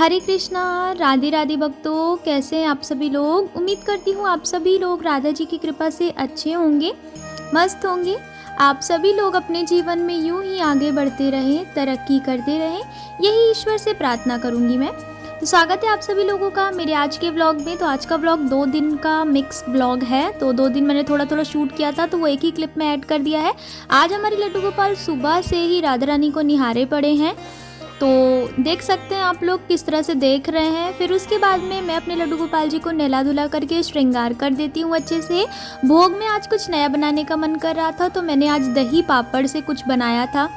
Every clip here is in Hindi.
हरे कृष्णा। राधे राधे भक्तों, कैसे हैं आप सभी लोग। उम्मीद करती हूँ आप सभी लोग राधा जी की कृपा से अच्छे होंगे, मस्त होंगे। आप सभी लोग अपने जीवन में यूं ही आगे बढ़ते रहें, तरक्की करते रहें, यही ईश्वर से प्रार्थना करूँगी मैं। तो स्वागत है आप सभी लोगों का मेरे आज के व्लॉग में। तो आज का व्लॉग 2 दिन का मिक्स व्लॉग है। तो 2 दिन मैंने थोड़ा थोड़ा शूट किया था, तो वो एक ही क्लिप में ऐड कर दिया है। आज हमारे लड्डू गोपाल सुबह से ही राधा रानी को निहारे पड़े हैं, तो देख सकते हैं आप लोग किस तरह से देख रहे हैं। फिर उसके बाद में मैं अपने लड्डू गोपाल जी को नहला धुला करके श्रृंगार कर देती हूँ अच्छे से। भोग में आज कुछ नया बनाने का मन कर रहा था, तो मैंने आज दही पापड़ से कुछ बनाया था।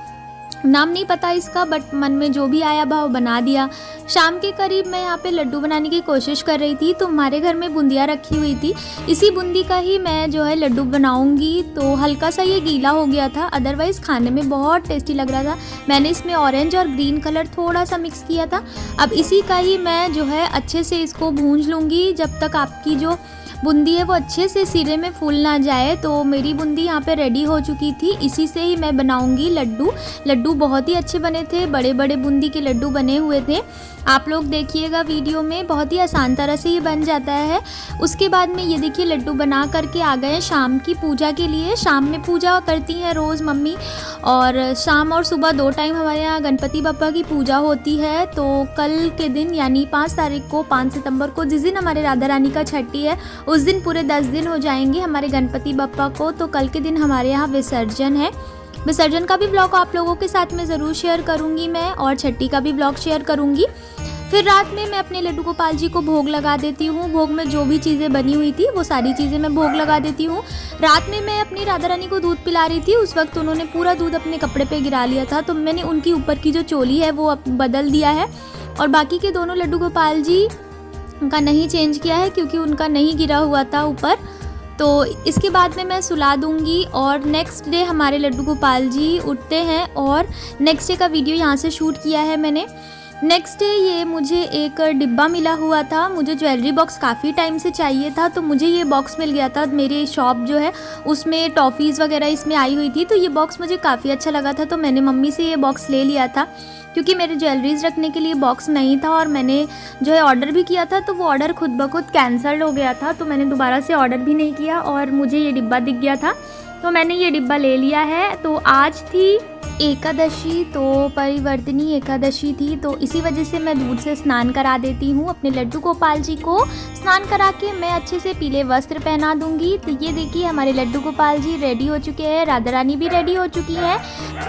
नाम नहीं पता इसका, बट मन में जो भी आया भाव बना दिया। शाम के करीब मैं यहाँ पे लड्डू बनाने की कोशिश कर रही थी, तो हमारे घर में बूंदिया रखी हुई थी। इसी बूंदी का ही मैं जो है लड्डू बनाऊंगी। तो हल्का सा ये गीला हो गया था, अदरवाइज़ खाने में बहुत टेस्टी लग रहा था। मैंने इसमें ऑरेंज और ग्रीन कलर थोड़ा सा मिक्स किया था। अब इसी का ही मैं जो है अच्छे से इसको भूंज लूँगी, जब तक आपकी जो बूंदी है वो अच्छे से सिरे में फूल ना जाए। तो मेरी बूंदी यहाँ पे रेडी हो चुकी थी, इसी से ही मैं बनाऊंगी लड्डू। लड्डू बहुत ही अच्छे बने थे, बड़े बड़े बूंदी के लड्डू बने हुए थे। आप लोग देखिएगा वीडियो में, बहुत ही आसान तरह से ये बन जाता है। उसके बाद में ये देखिए लड्डू बना करके आ गए शाम की पूजा के लिए। शाम में पूजा करती हैं रोज़ मम्मी, और शाम और सुबह 2 टाइम हमारे यहाँ गणपति बप्पा की पूजा होती है। तो कल के दिन यानी 5 तारीख को, 5 सितंबर को, जिस दिन हमारे राधा रानी का छठी है, उस दिन पूरे 10 दिन हो जाएंगे हमारे गणपति बप्पा को। तो कल के दिन हमारे यहाँ विसर्जन है। विसर्जन का भी ब्लॉग आप लोगों के साथ में ज़रूर शेयर करूँगी मैं, और छठी का भी ब्लॉग शेयर करूँगी। फिर रात में मैं अपने लड्डू गोपाल जी को भोग लगा देती हूँ। भोग में जो भी चीज़ें बनी हुई थी वो सारी चीज़ें मैं भोग लगा देती हूँ। रात में मैं अपनी राधा रानी को दूध पिला रही थी, उस वक्त उन्होंने पूरा दूध अपने कपड़े पे गिरा लिया था, तो मैंने उनकी ऊपर की जो चोली है वो बदल दिया है। और बाकी के दोनों लड्डू गोपाल जी का नहीं चेंज किया है, क्योंकि उनका नहीं गिरा हुआ था ऊपर। तो इसके बाद में मैं सुला दूंगी, और नेक्स्ट डे हमारे लड्डू गोपाल जी उठते हैं। और नेक्स्ट डे का वीडियो यहाँ से शूट किया है मैंने। नेक्स्ट डे ये मुझे एक डिब्बा मिला हुआ था। मुझे ज्वेलरी बॉक्स काफ़ी टाइम से चाहिए था, तो मुझे ये बॉक्स मिल गया था। मेरी शॉप जो है उसमें टॉफ़ीज़ वगैरह इसमें आई हुई थी, तो ये बॉक्स मुझे काफ़ी अच्छा लगा था। तो मैंने मम्मी से ये बॉक्स ले लिया था, क्योंकि मेरे ज्वेलरीज रखने के लिए बॉक्स नहीं था। और मैंने जो है ऑर्डर भी किया था, तो वो ऑर्डर खुद ब खुद कैंसिल हो गया था। तो मैंने दोबारा से ऑर्डर भी नहीं किया, और मुझे ये डिब्बा दिख गया था, तो मैंने ये डिब्बा ले लिया है। तो आज थी एकादशी, तो परिवर्तनी एकादशी थी, तो इसी वजह से मैं दूध से स्नान करा देती हूँ अपने लड्डू गोपाल जी को। स्नान करा के मैं अच्छे से पीले वस्त्र पहना दूंगी। तो ये देखिए हमारे लड्डू गोपाल जी रेडी हो चुके हैं, राधा रानी भी रेडी हो चुकी है।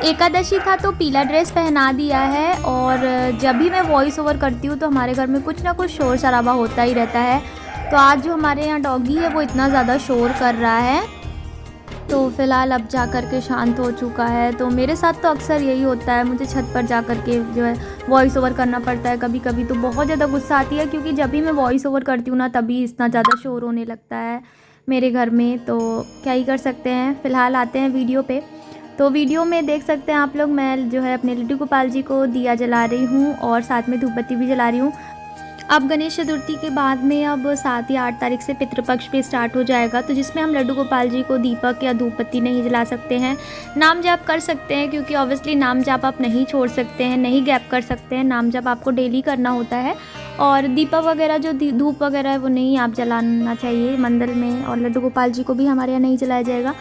एकादशी था तो पीला ड्रेस पहना दिया है। और जब भी मैं वॉइस ओवर करती हूँ तो हमारे घर में कुछ ना कुछ शोर शराबा होता ही रहता है। तो आज जो हमारे यहाँ डॉगी है वो इतना ज़्यादा शोर कर रहा है, तो फ़िलहाल अब जा कर के शांत हो चुका है। तो मेरे साथ तो अक्सर यही होता है, मुझे छत पर जा कर के जो है वॉइस ओवर करना पड़ता है। कभी कभी तो बहुत ज़्यादा गुस्सा आती है, क्योंकि जब भी मैं वॉइस ओवर करती हूँ ना, तभी इतना ज़्यादा शोर होने लगता है मेरे घर में। तो क्या ही कर सकते हैं। फ़िलहाल आते हैं वीडियो पे। तो वीडियो में देख सकते हैं आप लोग, मैं जो है अपने लड्डू गोपाल जी को दिया जला रही हूँ, और साथ में धूप बत्ती भी जला रही हूँ। अब गणेश चतुर्थी के बाद में अब 7 या 8 तारीख से पितृपक्ष भी स्टार्ट हो जाएगा, तो जिसमें हम लड्डू गोपाल जी को दीपक या धूप बत्ती नहीं जला सकते हैं। नाम जाप कर सकते हैं, क्योंकि ऑब्वियसली नाम जाप आप नहीं छोड़ सकते हैं, नहीं गैप कर सकते हैं। नाम जाप आपको डेली करना होता है। और दीपक वगैरह जो धूप वगैरह है वो नहीं आप जलाना चाहिए मंदिर में, और लड्डू गोपाल जी को भी हमारे यहाँ नहीं जलाया जाएगा।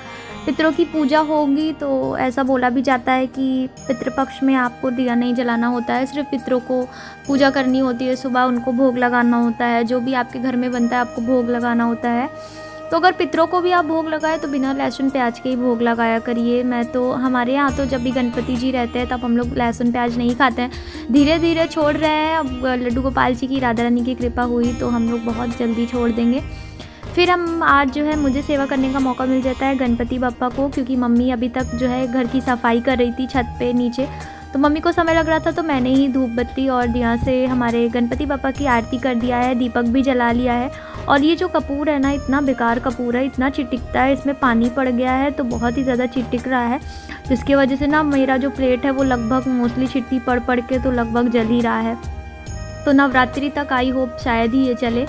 पितरों की पूजा होगी, तो ऐसा बोला भी जाता है कि पितृपक्ष में आपको दिया नहीं जलाना होता है, सिर्फ पितरों को पूजा करनी होती है। सुबह उनको भोग लगाना होता है, जो भी आपके घर में बनता है आपको भोग लगाना होता है। तो अगर पितरों को भी आप भोग लगाए तो बिना लहसुन प्याज के ही भोग लगाया करिए। मैं तो हमारे यहाँ तो जब भी गणपति जी रहते हैं तब हम लोग लहसुन प्याज नहीं खाते हैं, धीरे धीरे छोड़ रहे हैं। अब लड्डू गोपाल जी की, राधा रानी की कृपा हुई तो हम लोग बहुत जल्दी छोड़ देंगे। फिर हम आज जो है मुझे सेवा करने का मौका मिल जाता है गणपति बप्पा को, क्योंकि मम्मी अभी तक जो है घर की सफाई कर रही थी छत पे नीचे। तो मम्मी को समय लग रहा था, तो मैंने ही धूप बत्ती और दिया से हमारे गणपति बप्पा की आरती कर दिया है, दीपक भी जला लिया है। और ये जो कपूर है ना, इतना बेकार कपूर है, इतना चिटिकता है, इसमें पानी पड़ गया है तो बहुत ही ज़्यादा चिटिक रहा है, जिसकी वजह से ना मेरा जो प्लेट है वो लगभग मोस्टली चिट्टी पड़ पड़ के तो लगभग जल ही रहा है। तो नवरात्रि तक आई होप शायद ही ये चले।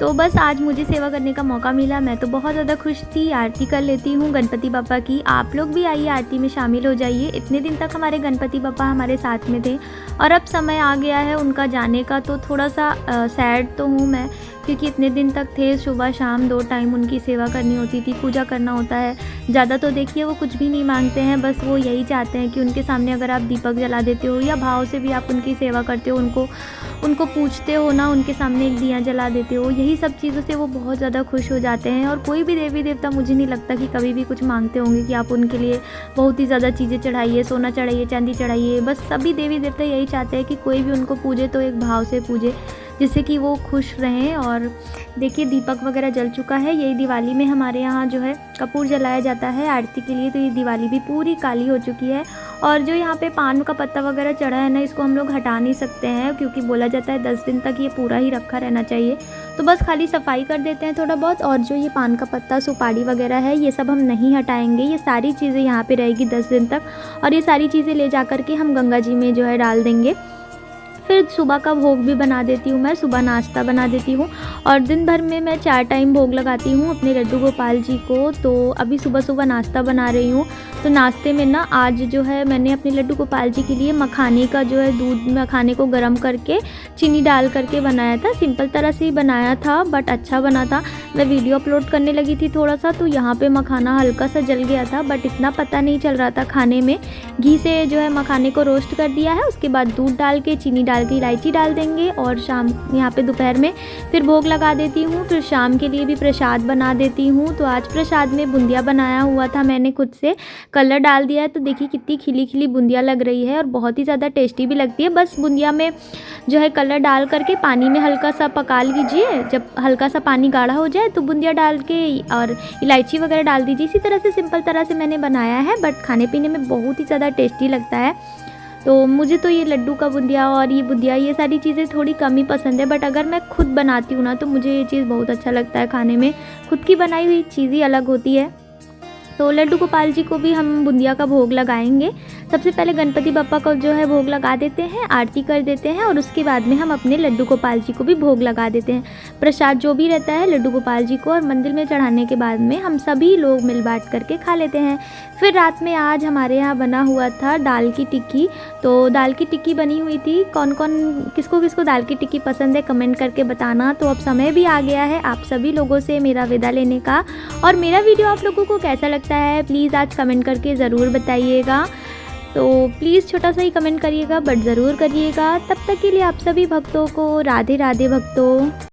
तो बस आज मुझे सेवा करने का मौका मिला, मैं तो बहुत ज़्यादा खुश थी। आरती कर लेती हूँ गणपति बप्पा की। आप लोग भी आइए, आरती में शामिल हो जाइए। इतने दिन तक हमारे गणपति बप्पा हमारे साथ में थे और अब समय आ गया है उनका जाने का, तो थोड़ा सा सैड तो हूँ मैं, क्योंकि इतने दिन तक थे। सुबह शाम 2 टाइम उनकी सेवा करनी होती थी, पूजा करना होता है। ज़्यादा तो देखिए वो कुछ भी नहीं मांगते हैं, बस वो यही चाहते हैं कि उनके सामने अगर आप दीपक जला देते हो या भाव से भी आप उनकी सेवा करते हो, उनको पूछते हो ना, उनके सामने एक दिया जला देते हो, यही सब चीज़ों से वो बहुत ज़्यादा खुश हो जाते हैं। और कोई भी देवी देवता मुझे नहीं लगता कि कभी भी कुछ मांगते होंगे कि आप उनके लिए बहुत ही ज़्यादा चीज़ें चढ़ाइए, सोना चढ़ाइए, चांदी चढ़ाइए। बस सभी देवी देवता यही चाहते हैं कि कोई भी उनको पूजे तो एक भाव से पूजे, जिससे कि वो खुश रहें। और देखिए दीपक वगैरह जल चुका है। यही दिवाली में हमारे यहाँ जो है कपूर जलाया जाता है आरती के लिए, तो ये दिवाली भी पूरी काली हो चुकी है। और जो यहाँ पे पान का पत्ता वगैरह चढ़ा है ना, इसको हम लोग हटा नहीं सकते हैं, क्योंकि बोला जाता है 10 दिन तक ये पूरा ही रखा रहना चाहिए। तो बस खाली सफाई कर देते हैं थोड़ा बहुत। और जो ये पान का पत्ता, सुपारी वगैरह है, ये सब हम नहीं हटाएंगे। ये सारी चीज़ें यहाँ पे रहेगी 10 दिन तक, और ये सारी चीज़ें ले जा कर के हम गंगा जी में जो है डाल देंगे। फिर सुबह का भोग भी बना देती हूँ मैं, सुबह नाश्ता बना देती हूँ। और दिन भर में मैं 4 टाइम भोग लगाती हूँ अपने लड्डू गोपाल जी को। तो अभी सुबह सुबह नाश्ता बना रही हूँ। तो नाश्ते में ना आज जो है मैंने अपने लड्डू गोपाल जी के लिए मखाने का जो है दूध, मखाने को गर्म करके चीनी डाल करके बनाया था। सिंपल तरह से ही बनाया था, बट अच्छा बना था। मैं वीडियो अपलोड करने लगी थी थोड़ा सा, तो यहाँ पे मखाना हल्का सा जल गया था, बट इतना पता नहीं चल रहा था खाने में। घी से जो है मखाने को रोस्ट कर दिया है, उसके बाद दूध डाल के, चीनी डाल के, इलायची डाल देंगे। और शाम यहाँ पे दोपहर में फिर भोग लगा देती हूँ। फिर शाम के लिए भी प्रसाद बना देती हूँ। तो आज प्रसाद में बूंदिया बनाया हुआ था मैंने खुद से, कलर डाल दिया है। तो देखिए कितनी खिली खिली बूंदिया लग रही है और बहुत ही ज़्यादा टेस्टी भी लगती है। बस बूंदिया में जो है कलर डाल करके पानी में हल्का सा पका लीजिए। जब हल्का सा पानी गाढ़ा हो जाए तो बूंदिया डाल के और इलायची वगैरह डाल दीजिए। इसी तरह से सिंपल तरह से मैंने बनाया है, बट खाने पीने में बहुत ही ज़्यादा टेस्टी लगता है। तो मुझे तो ये लड्डू का बूंदिया और ये बूंदिया, ये सारी चीज़ें थोड़ी कम ही पसंद है, बट अगर मैं खुद बनाती हूँ ना तो मुझे ये चीज़ बहुत अच्छा लगता है खाने में। खुद की बनाई हुई चीज़ ही अलग होती है। तो लड्डू गोपाल जी को भी हम बूंदिया का भोग लगाएंगे। सबसे पहले गणपति बप्पा को जो है भोग लगा देते हैं, आरती कर देते हैं, और उसके बाद में हम अपने लड्डू गोपाल जी को भी भोग लगा देते हैं। प्रसाद जो भी रहता है लड्डू गोपाल जी को और मंदिर में चढ़ाने के बाद में हम सभी लोग मिल बांट करके खा लेते हैं। फिर रात में आज हमारे यहाँ बना हुआ था दाल की टिक्की। तो दाल की टिक्की बनी हुई थी। कौन कौन, किसको किसको दाल की टिक्की पसंद है कमेंट करके बताना। तो अब समय भी आ गया है आप सभी लोगों से मेरा विदा लेने का। और मेरा वीडियो आप लोगों को कैसा लगता है प्लीज़ आज कमेंट करके ज़रूर बताइएगा। तो प्लीज़ छोटा सा ही कमेंट करिएगा, बट ज़रूर करिएगा। तब तक के लिए आप सभी भक्तों को राधे राधे भक्तों।